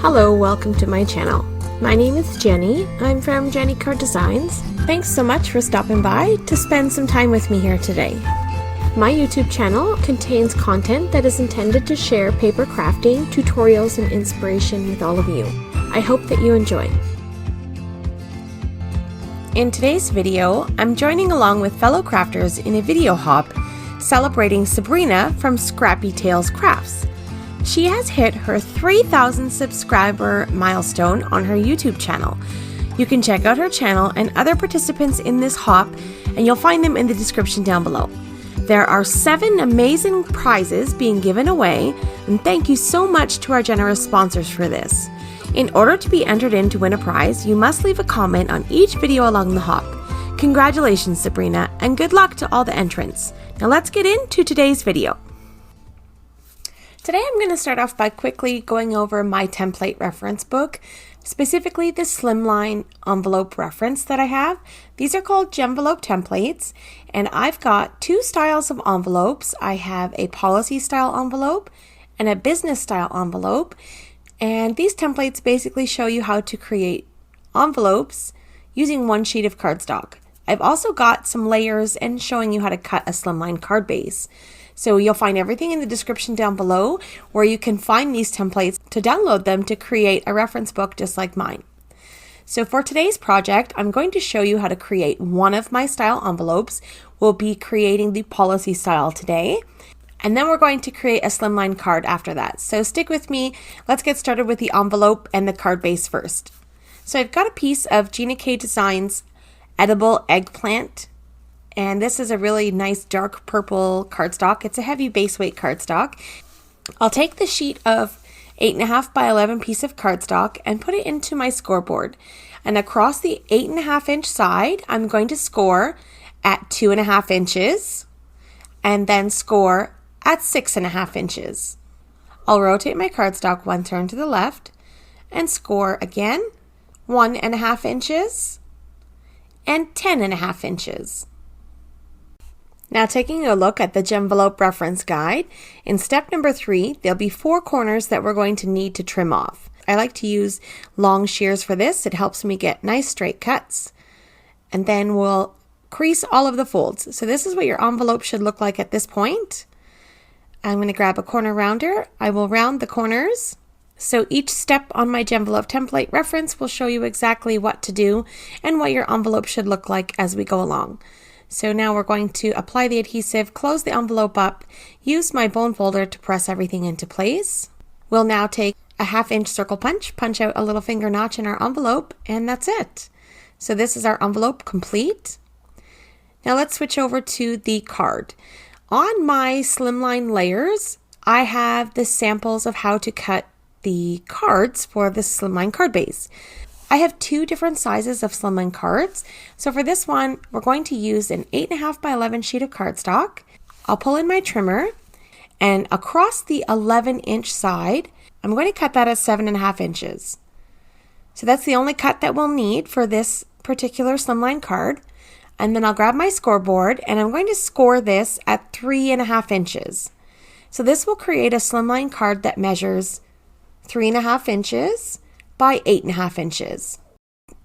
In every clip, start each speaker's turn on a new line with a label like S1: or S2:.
S1: Hello, welcome to my channel. My name is Jenny. I'm from Jenny Card Designs. Thanks so much for stopping by to spend some time with me here today. My YouTube channel contains content that is intended to share paper crafting, tutorials, and inspiration with all of you. I hope that you enjoy. In today's video, I'm joining along with fellow crafters in a video hop celebrating Sabrina from Scrappy Tales Crafts. She has hit her 3,000 subscriber milestone on her YouTube channel. You can check out her channel and other participants in this hop, and you'll find them in the description down below. There are 7 amazing prizes being given away, and thank you so much to our generous sponsors for this. In order to be entered in to win a prize, you must leave a comment on each video along the hop. Congratulations, Sabrina, and good luck to all the entrants. Now let's get into today's video. Today I'm going to start off by quickly going over my template reference book, specifically the Slimline envelope reference that I have. These are called Gemvelope templates, and I've got 2 styles of envelopes. I have a policy style envelope and a business style envelope, and these templates basically show you how to create envelopes using one sheet of cardstock. I've also got some layers and showing you how to cut a slimline card base. So you'll find everything in the description down below where you can find these templates to download them to create a reference book just like mine. So for today's project, I'm going to show you how to create one of my style envelopes. We'll be creating the policy style today, and then we're going to create a slimline card after that. So stick with me. Let's get started with the envelope and the card base first. So I've got a piece of Gina K Designs edible eggplant. And this is a really nice dark purple cardstock. It's a heavy base weight cardstock. I'll take the sheet of 8.5 by 11 piece of cardstock and put it into my scoreboard. And across the 8.5 inch side, I'm going to score at 2.5 inches and then score at 6.5 inches. I'll rotate my cardstock 1 turn to the left and score again 1.5 inches and 10.5 inches. Now taking a look at the Gemvelope reference guide, in step number 3, there'll be 4 corners that we're going to need to trim off. I like to use long shears for this. It helps me get nice straight cuts. And then we'll crease all of the folds. So this is what your envelope should look like at this point. I'm going to grab a corner rounder. I will round the corners. So each step on my Gemvelope template reference will show you exactly what to do and what your envelope should look like as we go along. So now we're going to apply the adhesive, close the envelope up, use my bone folder to press everything into place. We'll now take a 1/2 inch circle punch out a little finger notch in our envelope, and that's it. So this is our envelope complete. Now let's switch over to the card. On my slimline layers, I have the samples of how to cut the cards for the slimline card base. I have 2 different sizes of slimline cards. So for this one, we're going to use an 8.5 by 11 sheet of cardstock. I'll pull in my trimmer, and across the 11 inch side, I'm going to cut that at 7.5 inches. So that's the only cut that we'll need for this particular slimline card. And then I'll grab my scoreboard, and I'm going to score this at 3.5 inches. So this will create a slimline card that measures 3.5 inches by 8.5 inches.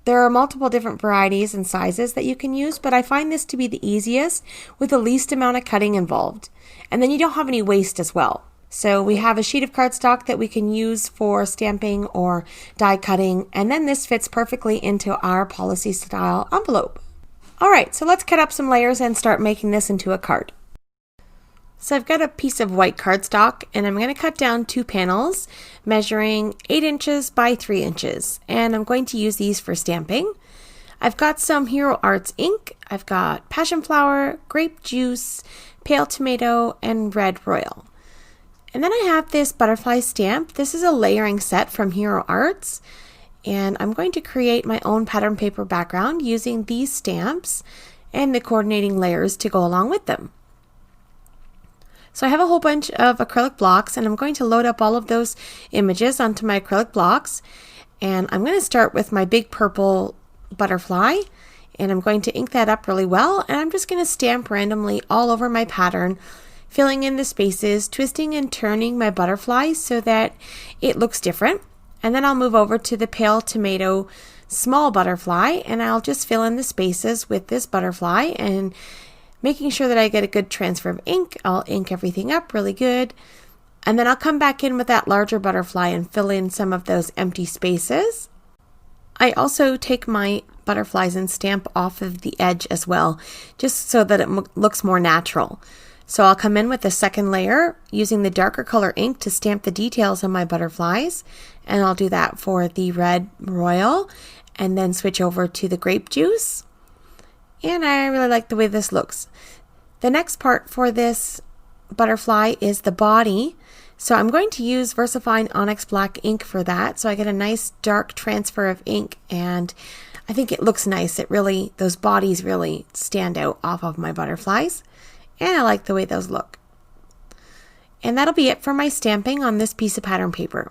S1: There are multiple different varieties and sizes that you can use, but I find this to be the easiest with the least amount of cutting involved. And then you don't have any waste as well. So we have a sheet of cardstock that we can use for stamping or die cutting, and then this fits perfectly into our policy style envelope. Alright, so let's cut up some layers and start making this into a card. So I've got a piece of white cardstock, and I'm going to cut down 2 panels measuring 8 inches by 3 inches, and I'm going to use these for stamping. I've got some Hero Arts ink, I've got passion flower, grape juice, pale tomato, and red royal. And then I have this butterfly stamp. This is a layering set from Hero Arts, and I'm going to create my own pattern paper background using these stamps and the coordinating layers to go along with them. So I have a whole bunch of acrylic blocks, and I'm going to load up all of those images onto my acrylic blocks. And I'm going to start with my big purple butterfly, and I'm going to ink that up really well. And I'm just going to stamp randomly all over my pattern, filling in the spaces, twisting and turning my butterfly so that it looks different. And then I'll move over to the pale tomato small butterfly, and I'll just fill in the spaces with this butterfly and making sure that I get a good transfer of ink. I'll ink everything up really good. And then I'll come back in with that larger butterfly and fill in some of those empty spaces. I also take my butterflies and stamp off of the edge as well, just so that it looks more natural. So I'll come in with the second layer using the darker color ink to stamp the details on my butterflies. And I'll do that for the red royal and then switch over to the grape juice. And I really like the way this looks. The next part for this butterfly is the body. So I'm going to use VersaFine Onyx Black ink for that. So I get a nice dark transfer of ink, and I think it looks nice. Those bodies really stand out off of my butterflies. And I like the way those look. And that'll be it for my stamping on this piece of pattern paper.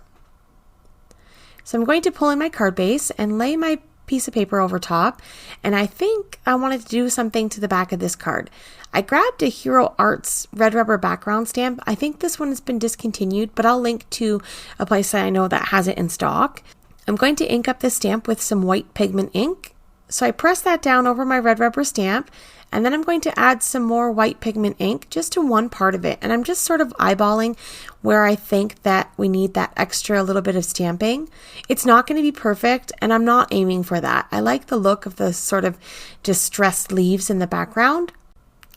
S1: So I'm going to pull in my card base and lay my piece of paper over top. And I think I wanted to do something to the back of this card. I grabbed a Hero Arts red rubber background stamp. I think this one has been discontinued, but I'll link to a place that I know that has it in stock. I'm going to ink up this stamp with some white pigment ink. So I press that down over my red rubber stamp, and then I'm going to add some more white pigment ink just to one part of it. And I'm just sort of eyeballing where I think that we need that extra little bit of stamping. It's not going to be perfect, and I'm not aiming for that. I like the look of the sort of distressed leaves in the background,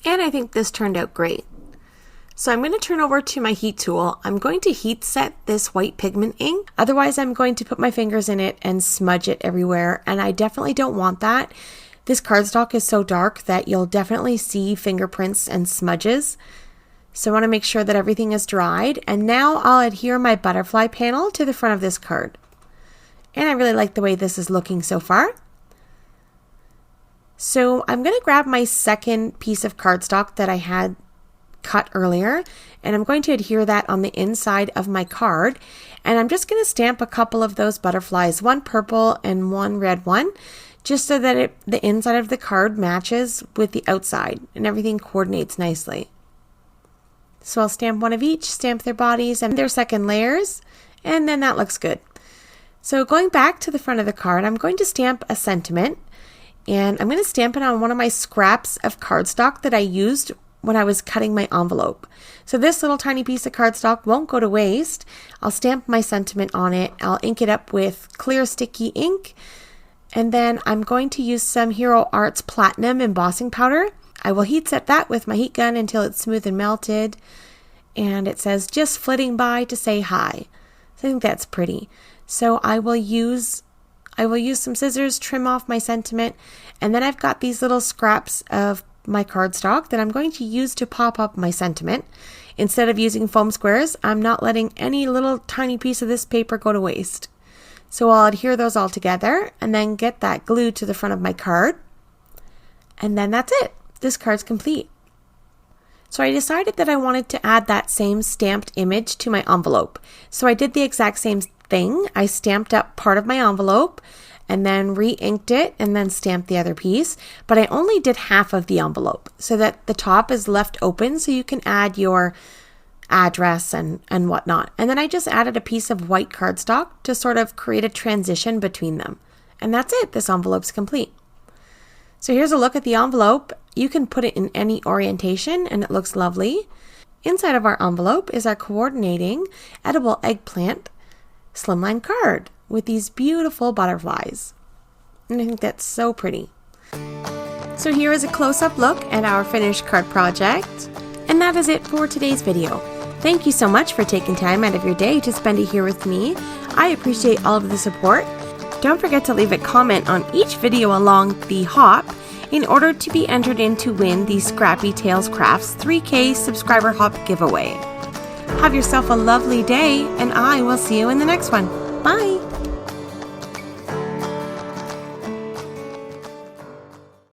S1: and I think this turned out great. So I'm going to turn over to my heat tool. I'm going to heat set this white pigment ink. Otherwise, I'm going to put my fingers in it and smudge it everywhere. And I definitely don't want that. This cardstock is so dark that you'll definitely see fingerprints and smudges. So I want to make sure that everything is dried. And now I'll adhere my butterfly panel to the front of this card. And I really like the way this is looking so far. So I'm going to grab my second piece of cardstock that I had cut earlier, and I'm going to adhere that on the inside of my card, and I'm just going to stamp a couple of those butterflies, one purple and one red one, just so that the inside of the card matches with the outside and everything coordinates nicely. So I'll stamp one of each, stamp their bodies and their second layers, and then that looks good. So going back to the front of the card, I'm going to stamp a sentiment, and I'm going to stamp it on one of my scraps of cardstock that I used when I was cutting my envelope. So this little tiny piece of cardstock won't go to waste. I'll stamp my sentiment on it. I'll ink it up with clear sticky ink. And then I'm going to use some Hero Arts Platinum embossing powder. I will heat set that with my heat gun until it's smooth and melted. And it says, just flitting by to say hi. So I think that's pretty. So I will use some scissors, trim off my sentiment. And then I've got these little scraps of my cardstock that I'm going to use to pop up my sentiment. Instead of using foam squares, I'm not letting any little tiny piece of this paper go to waste. So I'll adhere those all together and then get that glued to the front of my card. And then that's it. This card's complete. So I decided that I wanted to add that same stamped image to my envelope. So I did the exact same thing. I stamped up part of my envelope and then re-inked it and then stamped the other piece. But I only did half of the envelope so that the top is left open so you can add your address and whatnot. And then I just added a piece of white cardstock to sort of create a transition between them. And that's it. This envelope's complete. So here's a look at the envelope. You can put it in any orientation and it looks lovely. Inside of our envelope is our coordinating edible eggplant slimline card with these beautiful butterflies. And I think that's so pretty. So here is a close-up look at our finished card project. And that is it for today's video. Thank you so much for taking time out of your day to spend it here with me. I appreciate all of the support. Don't forget to leave a comment on each video along the hop in order to be entered in to win the Scrappy Tales Crafts 3K subscriber hop giveaway. Have yourself a lovely day, and I will see you in the next one. Bye!